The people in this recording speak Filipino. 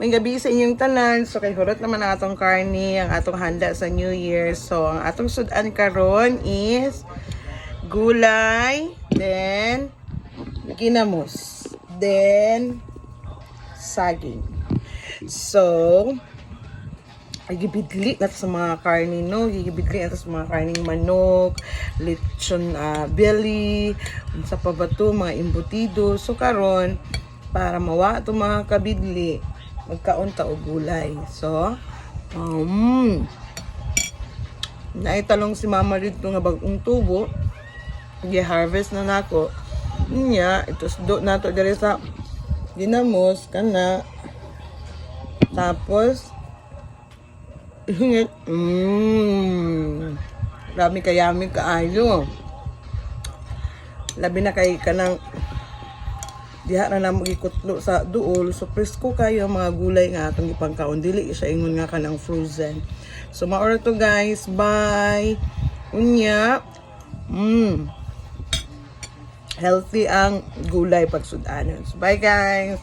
May gabi sa inyong tanan. So kay hurot naman ang atong karni, ang atong handa sa New Year. So ang atong sudan karon is gulay, then ginamos, then saging. So gigibidli na sa mga karni, no? Gigibidli na sa mga karning manok, lechon belly, sa pabato, mga imbutido. So karon para mawa itong mga kabidli, magkaunta og gulay. So, naitalong si mama dito nga bagong tubo. Gi-harvest na nako. Nya, itusdo nato diri sa ginamos kana. Tapos Rami kayami kaayo. Labi na kay kanang diha na namo gikutlo sa duol, so presko kayo mga gulay nga atong ipangkaon, dili siya ingon nga kanang frozen. So maora to guys, bye. Unya healthy ang gulay pag sudanon. So, bye guys.